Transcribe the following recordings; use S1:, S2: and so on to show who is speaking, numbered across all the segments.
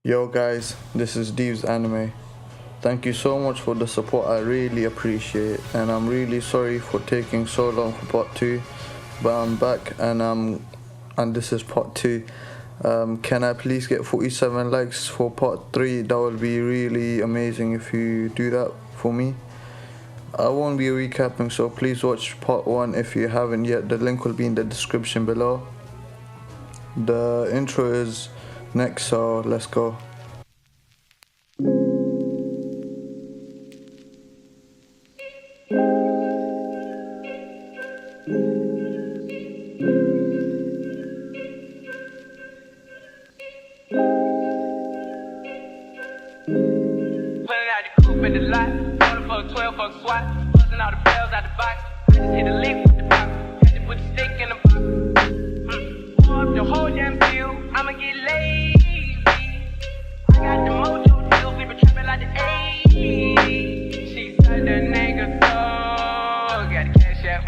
S1: Yo guys, this is Deve's Anime. Thank you so much for the support, I really appreciate it, and I'm really sorry for taking so long for part 2, but I'm back and this is part 2. Can I please get 47 likes for part 3? That would be really amazing if you do that for me. I won't be recapping, so please watch part 1 if you haven't yet. The link will be in the description below. The intro is next, so let's go.
S2: Pulling out the coupe in the lot, order for a 12 fuck swat, busting all the bells out the box. I just hit a lick with the pop, had to put the stick in the box. Pour up the whole damn deal, I'ma get lazy. I got the mojo deals, we been trapping like the 80s. She said the nigga so, got the cash out.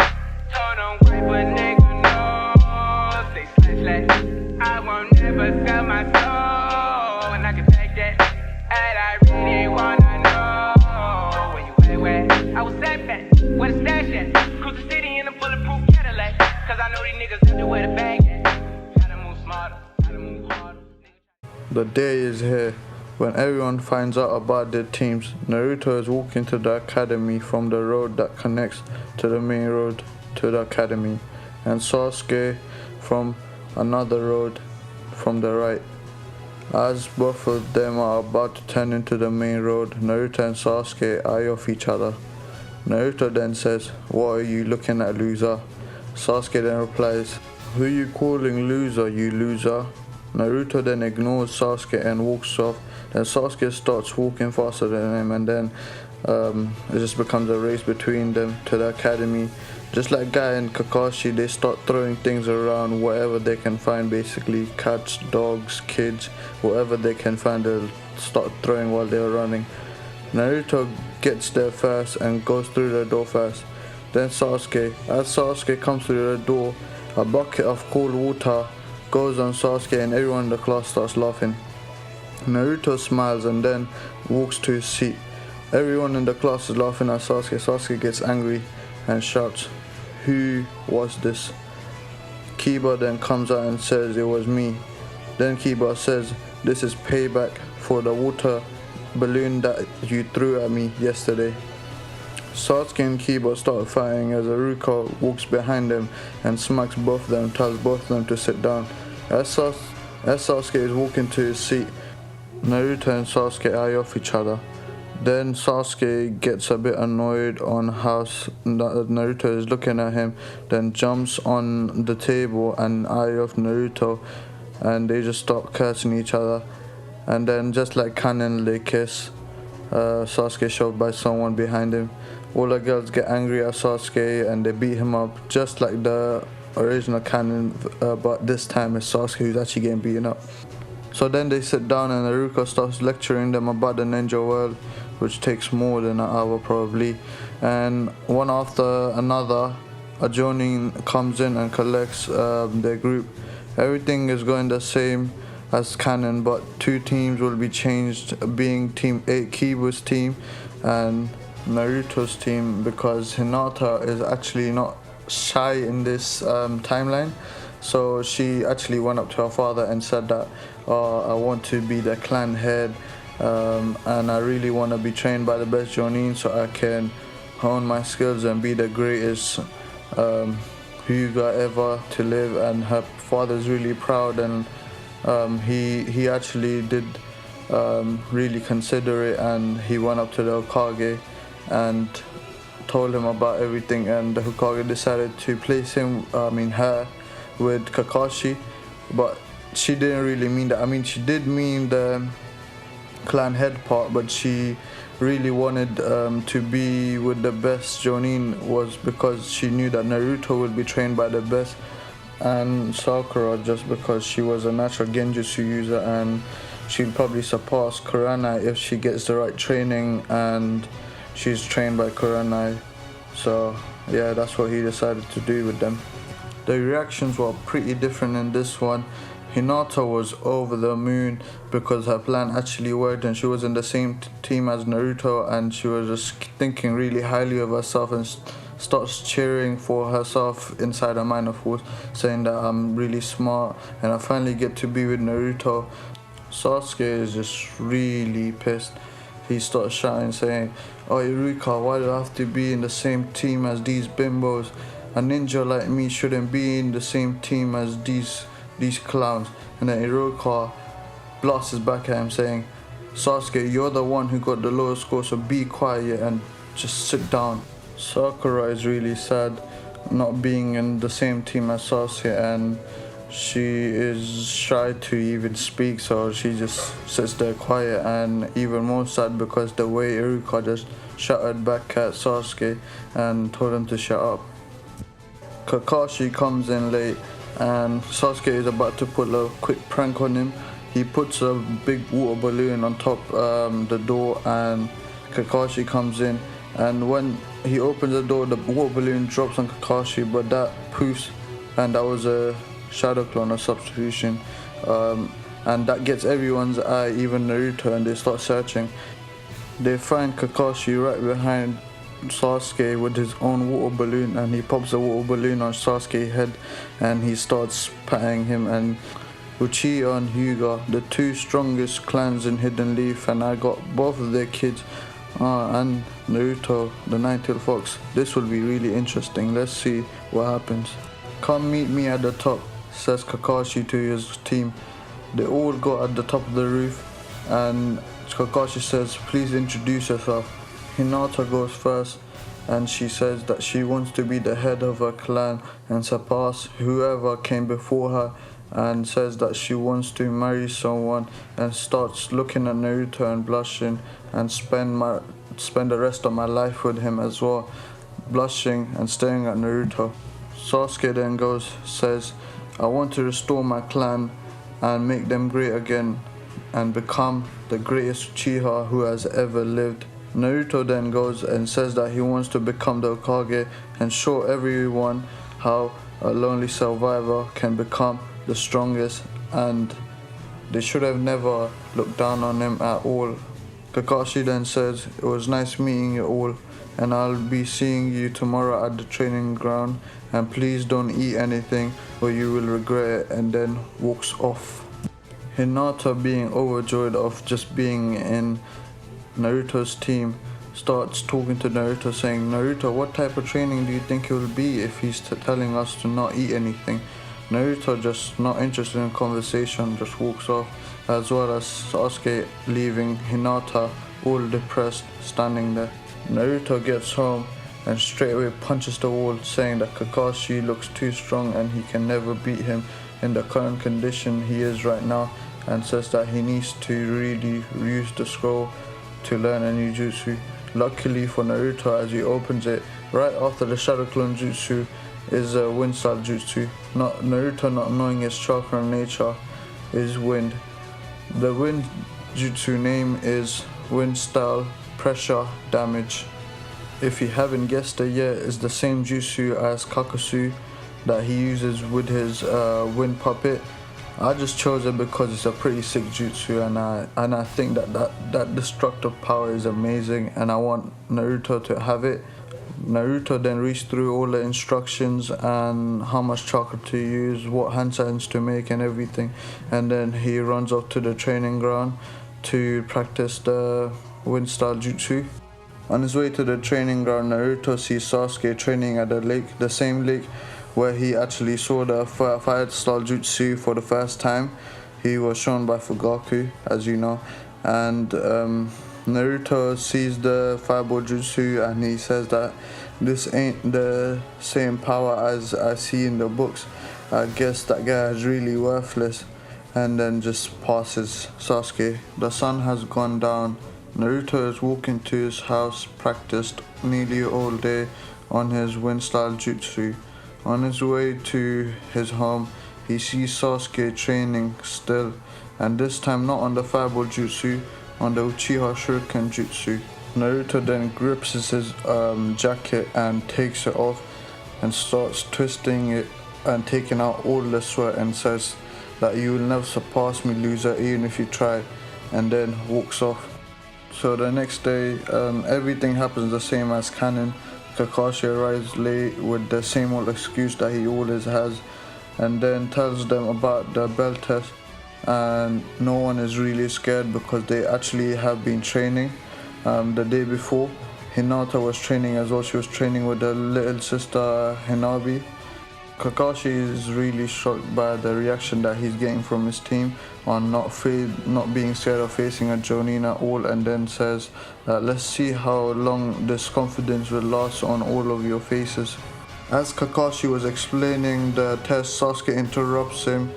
S2: Told him white, but nigga no. Say slash slash, I won't never sell my soul, and I can take that. And I really wanna know where you at. I was that back, where the stash at? Cruise the city in a bulletproof Cadillac, cause I know these niggas have to wear the bag at. Gotta move smarter, gotta move harder.
S1: The day is here when everyone finds out about their teams. Naruto is walking to the academy from the road that connects to the main road to the academy, and Sasuke from another road from the right. As both of them are about to turn into the main road, Naruto and Sasuke eye off each other. Naruto then says, "What are you looking at, loser?" Sasuke then replies, "Who you calling loser, you loser?" Naruto then ignores Sasuke and walks off. Then Sasuke starts walking faster than him, and then it just becomes a race between them to the academy. Just like Guy and Kakashi, they start throwing things around, whatever they can find basically. Cats, dogs, kids, whatever they can find, they'll start throwing while they're running. Naruto gets there first and goes through the door first. Then Sasuke. As Sasuke comes through the door, a bucket of cold water goes on Sasuke and everyone in the class starts laughing. Naruto smiles and then walks to his seat. Everyone in the class is laughing at Sasuke. Sasuke gets angry and shouts, "Who was this?" Kiba then comes out and says, "It was me." Then Kiba says, "This is payback for the water balloon that you threw at me yesterday." Sasuke and Kiba start fighting as Aruka walks behind them and smacks both of them, tells both of them to sit down. As Sasuke is walking to his seat, Naruto and Sasuke eye off each other. Then Sasuke gets a bit annoyed on how Naruto is looking at him, then jumps on the table and eye off Naruto, and they just start cursing each other. And then just like canon, they kiss. Sasuke shoved by someone behind him. All the girls get angry at Sasuke and they beat him up, just like the original canon, but this time it's Sasuke who's actually getting beaten up. So then they sit down and Naruto starts lecturing them about the ninja world, which takes more than an hour probably. And one after another, a jonin comes in and collects their group. Everything is going the same as canon, but two teams will be changed, being Team 8 Kiba's team and Naruto's team, because Hinata is actually not shy in this timeline. So she actually went up to her father and said that, I want to be the clan head, and I really want to be trained by the best jonin so I can hone my skills and be the greatest Hyuga ever to live. And her father's really proud, and he actually did really consider it, and he went up to the Hokage and told him about everything, and the Hokage decided to place her with Kakashi, but she didn't really mean that. She did mean the clan head part, but she really wanted to be with the best jonin, was because she knew that Naruto would be trained by the best, and Sakura just because she was a natural genjutsu user and she'll probably surpass Kuranai if she gets the right training and she's trained by Kuranai. So yeah, that's what he decided to do with them. The reactions were pretty different in this one. Hinata was over the moon because her plan actually worked, and she was in the same team as Naruto, and she was just thinking really highly of herself and starts cheering for herself inside her mind, of course, saying that I'm really smart and I finally get to be with Naruto. Sasuke is just really pissed. He starts shouting, saying, "Oh, Eureka, why do I have to be in the same team as these bimbos? A ninja like me shouldn't be in the same team as these clowns." And then Eureka blasts back at him, saying, "Sasuke, you're the one who got the lowest score, so be quiet and just sit down." Sakura is really sad not being in the same team as Sasuke, and she is shy to even speak, so she just sits there quiet, and even more sad because the way Iruka just shouted back at Sasuke and told him to shut up. Kakashi comes in late, and Sasuke is about to put a quick prank on him. He puts a big water balloon on top the door, and Kakashi comes in, and when he opens the door, the water balloon drops on Kakashi, but that proves, and that was a shadow clone or substitution, and that gets everyone's eye, even Naruto, and they start searching. They find Kakashi right behind Sasuke with his own water balloon, and he pops the water balloon on Sasuke's head and he starts patting him. And Uchiha and Hyuga, the two strongest clans in Hidden Leaf, and I got both of their kids, and Naruto, the Nine-Tailed Fox. This will be really interesting. Let's see what happens. "Come meet me at the top," says Kakashi to his team. They all go at the top of the roof, and Kakashi says, "Please introduce yourself." Hinata goes first, and she says that she wants to be the head of her clan and surpass whoever came before her, and says that she wants to marry someone, and starts looking at Naruto and blushing, and spend the rest of my life with him as well, blushing and staring at Naruto. Sasuke then says, "I want to restore my clan and make them great again and become the greatest Uchiha who has ever lived." Naruto then goes and says that he wants to become the Hokage and show everyone how a lonely survivor can become the strongest, and they should have never looked down on him at all. Kakashi then says, "It was nice meeting you all, and I'll be seeing you tomorrow at the training ground, and please don't eat anything or you will regret it," and then walks off. Hinata, being overjoyed of just being in Naruto's team, starts talking to Naruto, saying, "Naruto, what type of training do you think it will be if he's telling us to not eat anything?" Naruto, just not interested in conversation, just walks off, as well as Sasuke, leaving Hinata all depressed, standing there. Naruto gets home and straight away punches the wall, saying that Kakashi looks too strong and he can never beat him in the current condition he is right now, and says that he needs to really use the scroll to learn a new jutsu. Luckily for Naruto, as he opens it, right after the Shadow Clone Jutsu is a wind style jutsu. Naruto, not knowing his chakra nature, is wind. The wind jutsu name is wind style pressure damage. If you haven't guessed it yet, it's the same jutsu as Kakashi that he uses with his wind puppet. I just chose it because it's a pretty sick jutsu, and I think that destructive power is amazing, and I want Naruto to have it. Naruto then reads through all the instructions and how much chakra to use, what hand signs to make and everything, and then he runs off to the training ground to practice the wind style jutsu. On his way to the training ground, Naruto sees Sasuke training at the lake, the same lake where he actually saw the fire style jutsu for the first time. He was shown by Fugaku, as you know, and Naruto sees the fireball jutsu and he says that this ain't the same power as I see in the books. I guess that guy is really worthless, and then just passes Sasuke. The sun has gone down. Naruto is walking to his house, practiced nearly all day on his wind style jutsu. On his way to his home, he sees Sasuke training still, and this time not on the fireball jutsu, on the Uchiha Shuriken jutsu. Naruto then grips his jacket and takes it off and starts twisting it and taking out all the sweat, and says that you will never surpass me, loser, even if you try, and then walks off. So the next day, everything happens the same as canon. Kakashi arrives late with the same old excuse that he always has, and then tells them about the belt test, and no one is really scared because they actually have been training. The day before, Hinata was training as well. She was training with her little sister Hinabi. Kakashi is really shocked by the reaction that he's getting from his team on not being scared of facing a Jonin at all, and then says, let's see how long this confidence will last on all of your faces. As Kakashi was explaining the test, Sasuke interrupts him,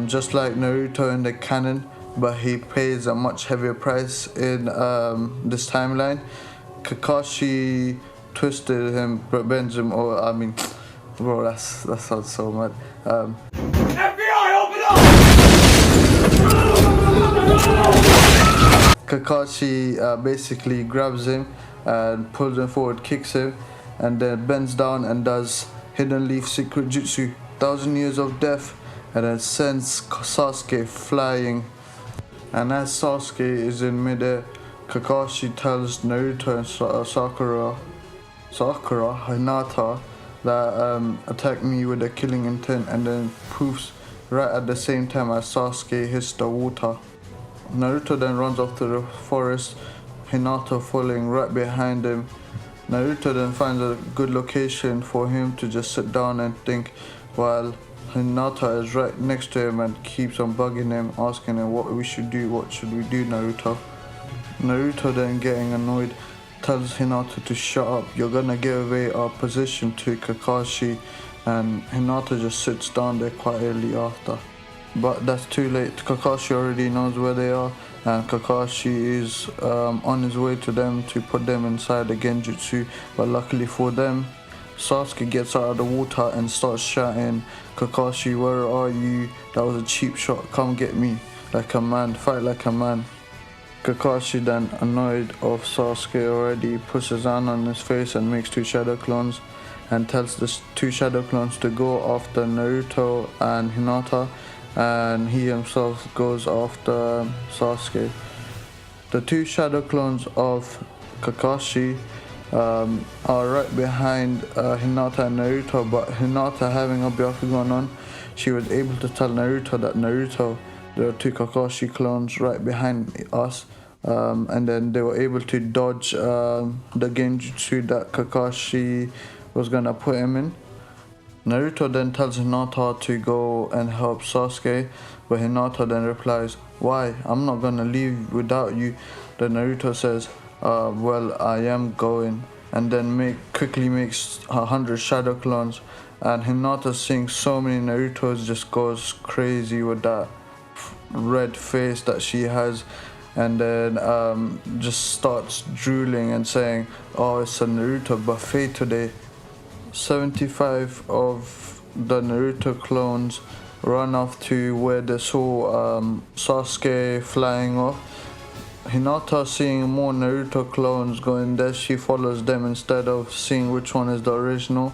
S1: just like Naruto in the canon, but he pays a much heavier price in this timeline. Kakashi twisted him, bends him, bro, that sounds so mad.
S3: FBI, open up!
S1: Kakashi basically grabs him and pulls him forward, kicks him, and then bends down and does Hidden Leaf Secret Jutsu, 1,000 Years of Death, and then sends Sasuke flying. And as Sasuke is in midair, Kakashi tells Naruto and Sakura, Hinata, that attack me with a killing intent, and then poofs right at the same time as Sasuke hits the water. Naruto then runs off to the forest, Hinata following right behind him. Naruto then finds a good location for him to just sit down and think, while Hinata is right next to him and keeps on bugging him, asking him what we should do, what should we do, Naruto. Naruto then, getting annoyed, tells Hinata to shut up, you're gonna give away our position to Kakashi, and Hinata just sits down there quietly after. But that's too late. Kakashi already knows where they are, and Kakashi is on his way to them to put them inside the Genjutsu. But luckily for them, Sasuke gets out of the water and starts shouting, Kakashi, where are you? That was a cheap shot, come get me. Like a man, fight like a man. Kakashi then, annoyed of Sasuke already, puts his hand on his face and makes 2 shadow clones, and tells the 2 shadow clones to go after Naruto and Hinata, and he himself goes after Sasuke. The 2 shadow clones of Kakashi are right behind Hinata and Naruto, but Hinata, having a Byakugan on, she was able to tell Naruto that Naruto, there are 2 Kakashi clones right behind us, and then they were able to dodge the Genjutsu that Kakashi was gonna put him in. Naruto then tells Hinata to go and help Sasuke, but Hinata then replies, why? I'm not gonna leave without you. Then Naruto says, well, I am going, and then quickly makes 100 shadow clones, and Hinata, seeing so many Narutos, just goes crazy with that red face that she has, and then just starts drooling and saying, oh, it's a Naruto buffet today. 75 of the Naruto clones run off to where they saw Sasuke flying off. Hinata, seeing more Naruto clones going there, she follows them instead of seeing which one is the original,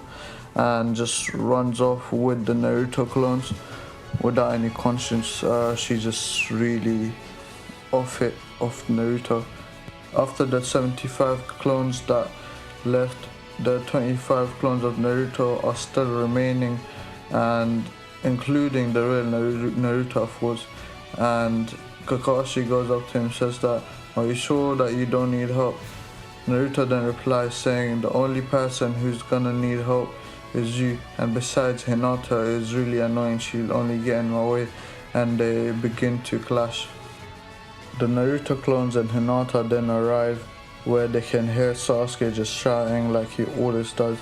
S1: and just runs off with the Naruto clones without any conscience. She just really off Naruto. After the 75 clones that left, the 25 clones of Naruto are still remaining, and including the real Naruto, of course. And Kakashi goes up to him and says that, are you sure that you don't need help? Naruto then replies saying, the only person who's gonna need help is you, and besides, Hinata is really annoying, she'll only get in my way, and they begin to clash. The Naruto clones and Hinata then arrive where they can hear Sasuke just shouting like he always does,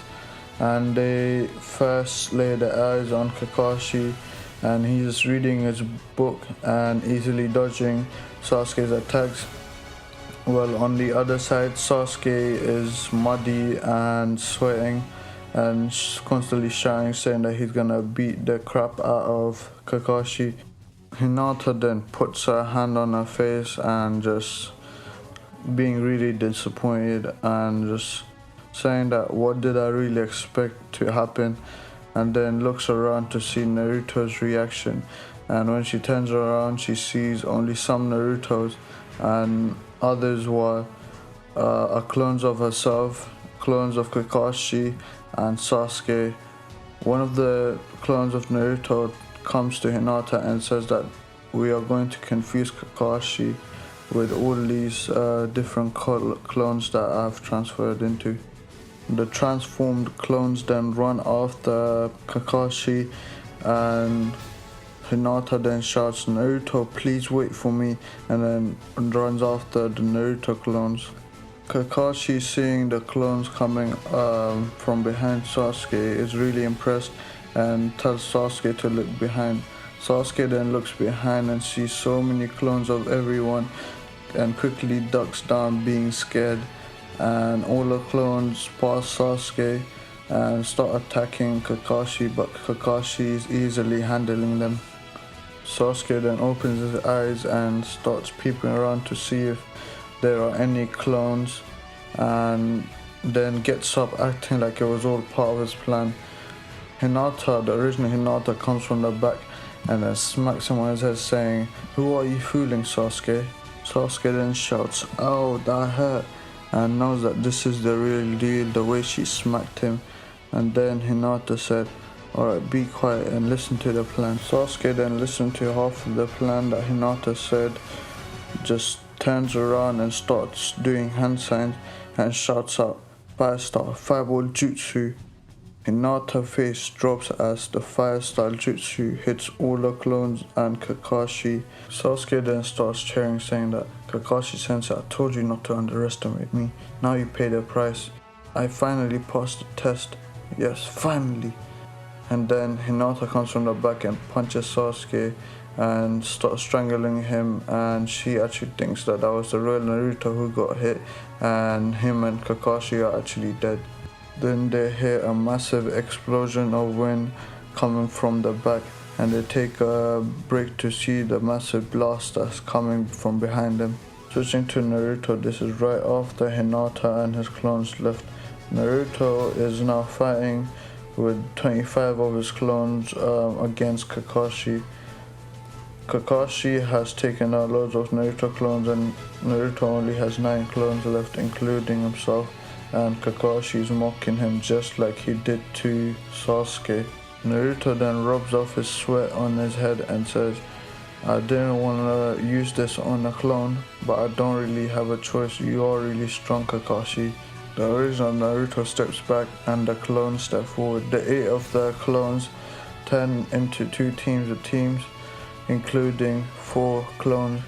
S1: and they first lay their eyes on Kakashi, and he's reading his book and easily dodging Sasuke's attacks. Well, on the other side, Sasuke is muddy and sweating and constantly shouting, saying that he's gonna beat the crap out of Kakashi. Hinata then puts her hand on her face and just being really disappointed and just saying that what did I really expect to happen, and then looks around to see Naruto's reaction, And when she turns around, she sees only some Narutos, and others were are clones of herself, clones of Kakashi and Sasuke. One of the clones of Naruto comes to Hinata and says that we are going to confuse Kakashi with all these different clones that I've transferred into. The transformed clones then run after Kakashi, and Hinata then shouts, "Naruto, please wait for me," and then runs after the Naruto clones. Kakashi, seeing the clones coming from behind Sasuke, is really impressed and tells Sasuke to look behind. Sasuke then looks behind and sees so many clones of everyone and quickly ducks down, being scared. And all the clones pass Sasuke and start attacking Kakashi, but Kakashi is easily handling them. Sasuke then opens his eyes and starts peeping around to see if there are any clones, and then gets up acting like it was all part of his plan. Hinata, the original Hinata, comes from the back and then smacks him on his head, saying, "Who are you fooling, Sasuke?" Sasuke then shouts, "Ow, that hurt," and knows that this is the real deal, the way she smacked him. And then Hinata said, "Alright, be quiet and listen to the plan." Sasuke then listened to half of the plan that Hinata said, just turns around and starts doing hand signs and shouts out, "Fire Star, Fireball Jutsu." Hinata's face drops as the fire style jutsu hits all the clones and Kakashi. Sasuke then starts cheering, saying that, "Kakashi sensei, I told you not to underestimate me. Now you pay the price. I finally passed the test. Yes, finally." And then Hinata comes from the back and punches Sasuke and starts strangling him, and she actually thinks that that was the real Naruto who got hit, and him and Kakashi are actually dead. Then they hear a massive explosion of wind coming from the back, and they take a break to see the massive blast that's coming from behind them. Switching to Naruto, this is right after Hinata and his clones left. Naruto is now fighting with 25 of his clones against Kakashi. Kakashi has taken out loads of Naruto clones, and Naruto only has 9 clones left, including himself, and Kakashi is mocking him just like he did to Sasuke. Naruto then rubs off his sweat on his head and says, "I didn't want to use this on a clone, but I don't really have a choice. You are really strong, Kakashi." The original Naruto steps back and the clones step forward. The 8 of the clones turn into 2 teams of teams, including 4 clones.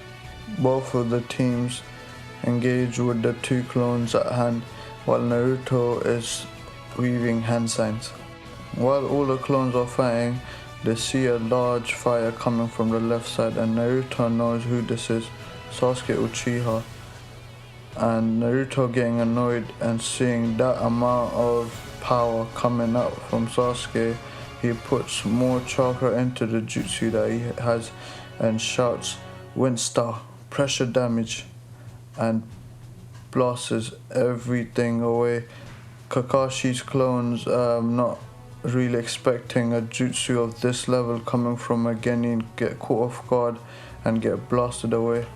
S1: Both of the teams engage with the 2 clones at hand, while Naruto is weaving hand signs. While all the clones are fighting, they see a large fire coming from the left side, and Naruto knows who this is, Sasuke Uchiha. And Naruto, getting annoyed and seeing that amount of power coming out from Sasuke, he puts more chakra into the jutsu that he has and shouts, "Wind Star, pressure damage," and blasts everything away. Kakashi's clones, not really expecting a jutsu of this level coming from a genin, get caught off guard and get blasted away.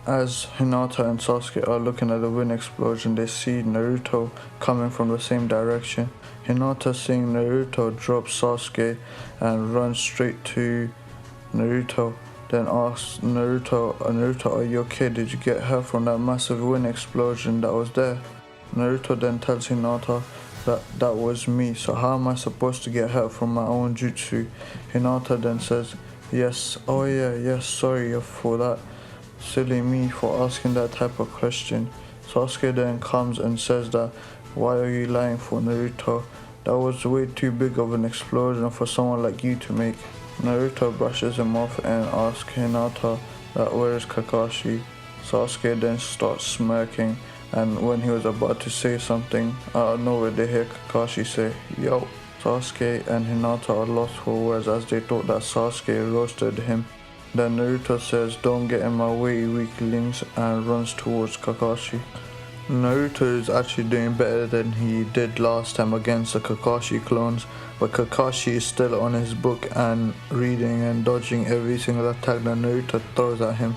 S1: As Hinata and Sasuke are looking at the wind explosion, they see Naruto coming from the same direction. Hinata, seeing Naruto, drops Sasuke and runs straight to Naruto. Then asks Naruto, "Naruto, are you okay? Did you get hurt from that massive wind explosion that was there?" Naruto then tells Hinata that was me, so how am I supposed to get hurt from my own jutsu? Hinata then says, "Yes, oh yeah, yes, sorry for that. Silly me for asking that type of question." Sasuke then comes and says that, "Why are you lying for, Naruto? That was way too big of an explosion for someone like you to make." Naruto brushes him off and asks Hinata that where is Kakashi. Sasuke then starts smirking, and when he was about to say something, out of nowhere they hear Kakashi say, "Yo." Sasuke and Hinata are lost for words as they thought that Sasuke roasted him. Then Naruto says, "Don't get in my way, weaklings," and runs towards Kakashi. Naruto is actually doing better than he did last time against the Kakashi clones, but Kakashi is still on his book and reading and dodging every single attack that Naruto throws at him.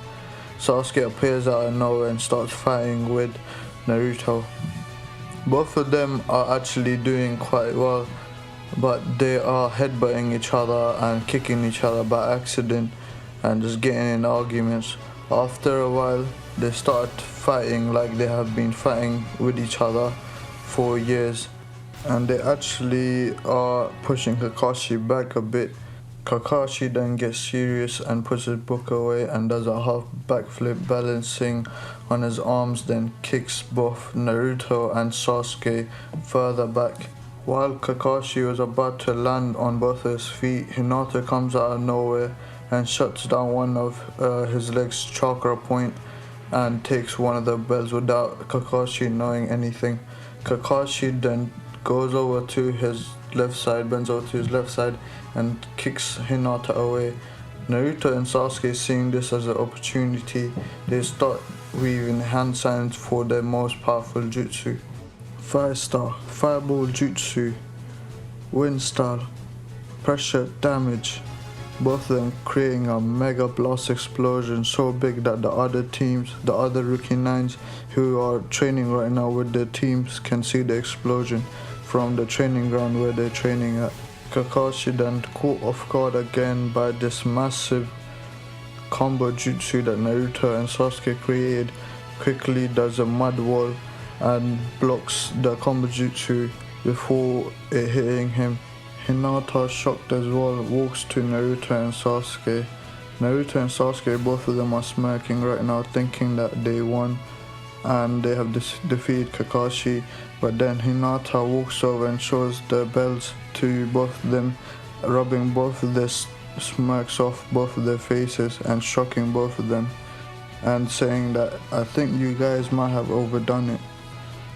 S1: Sasuke appears out of nowhere and starts fighting with Naruto. Both of them are actually doing quite well, but they are headbutting each other and kicking each other by accident and just getting in arguments. After a while, they start fighting like they have been fighting with each other for years, and they actually are pushing Kakashi back a bit. Kakashi then gets serious and puts his book away and does a half backflip balancing on his arms, then kicks both Naruto and Sasuke further back. While Kakashi was about to land on both his feet, Hinata comes out of nowhere and shuts down one of his leg's chakra point and takes one of the bells without Kakashi knowing anything. Kakashi then goes over to his left side, bends over to his left side and kicks Hinata away. Naruto and Sasuke, seeing this as an opportunity, they start weaving hand signs for their most powerful jutsu. Fire Star, Fireball Jutsu, Wind Style, Pressure Damage, both of them creating a mega blast explosion so big that the other teams, the other rookie nines who are training right now with their teams, can see the explosion from the training ground where they're training at. Kakashi then caught off guard again by this massive combo jutsu that Naruto and Sasuke created, quickly does a mud wall and blocks the combo jutsu before it hitting him. Hinata, shocked as well, walks to Naruto and Sasuke. Naruto and Sasuke, both of them are smirking right now, thinking that they won and they have defeated Kakashi, but then Hinata walks over and shows the bells to both of them, rubbing both of their smirks off both of their faces and shocking both of them and saying that, "I think you guys might have overdone it."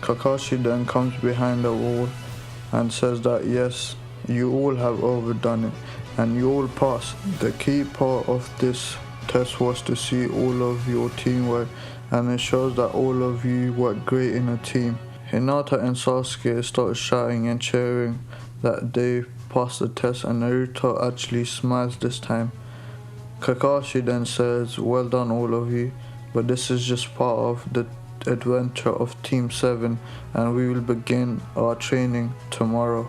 S1: Kakashi then comes behind the wall and says that yes, you all have overdone it and you all passed. The key part of this test was to see all of your teamwork, and it shows that all of you work great in a team. Hinata and Sasuke start shouting and cheering that they passed the test, and Naruto actually smiles this time. Kakashi then says, "Well done all of you, but this is just part of the adventure of Team 7 and we will begin our training tomorrow."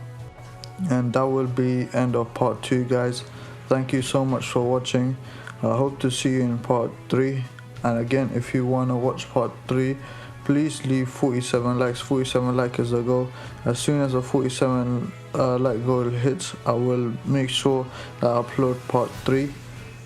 S1: And that will be end of part 2, guys. Thank you so much for watching. I hope to see you in part 3, and again, if you want to watch part 3, please leave 47 likes. 47 likes is the goal. As soon as the 47 like goal hits, I will make sure that I upload part 3.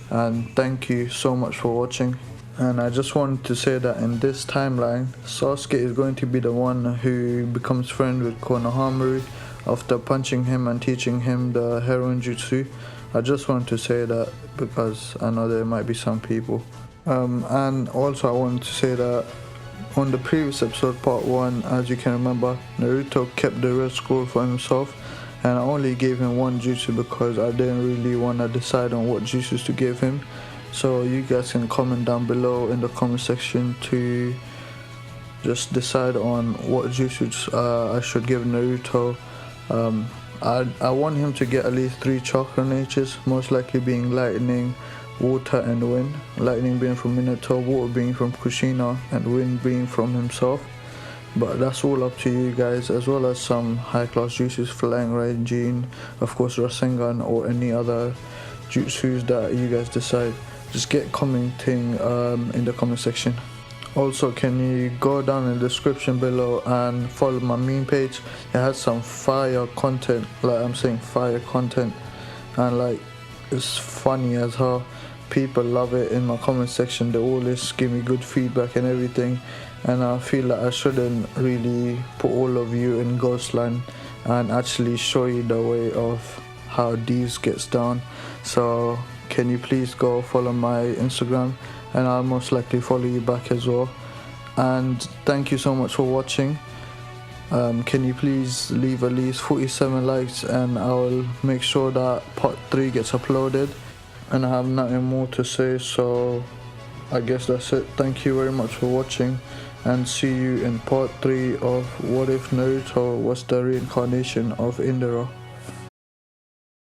S1: And thank you so much for watching. And I just wanted to say that in this timeline, Sasuke is going to be the one who becomes friend with Konohamaru after punching him and teaching him the heroin jutsu. I just wanted to say that because I know there might be some people. And also I wanted to say that on the previous episode, part 1, as you can remember, Naruto kept the red scroll for himself, and I only gave him one jutsu because I didn't really want to decide on what jutsus to give him. So you guys can comment down below in the comment section to just decide on what jutsus I should give Naruto. I want him to get at least 3 chakra natures, most likely being lightning, water and wind. Lightning being from Minato, water being from Kushina, and wind being from himself. But that's all up to you guys, as well as some high class jutsus, Flying Raijin, of course Rasengan, or any other jutsus that you guys decide. Just get commenting in the comment section. Also, can you go down in the description below and follow my meme page? It has some fire content, like I'm saying fire content, and like it's funny as hell. People love it in my comment section. They always give me good feedback and everything, and I feel like I shouldn't really put all of you in Ghostline and actually show you the way of how these gets done. So can you please go follow my Instagram, and I'll most likely follow you back as well. And thank you so much for watching. Can you please leave at least 47 likes, and I'll make sure that part 3 gets uploaded. And I have nothing more to say, so I guess that's it. Thank you very much for watching, and see you in part 3 of What If Naruto Was the Reincarnation of Indra.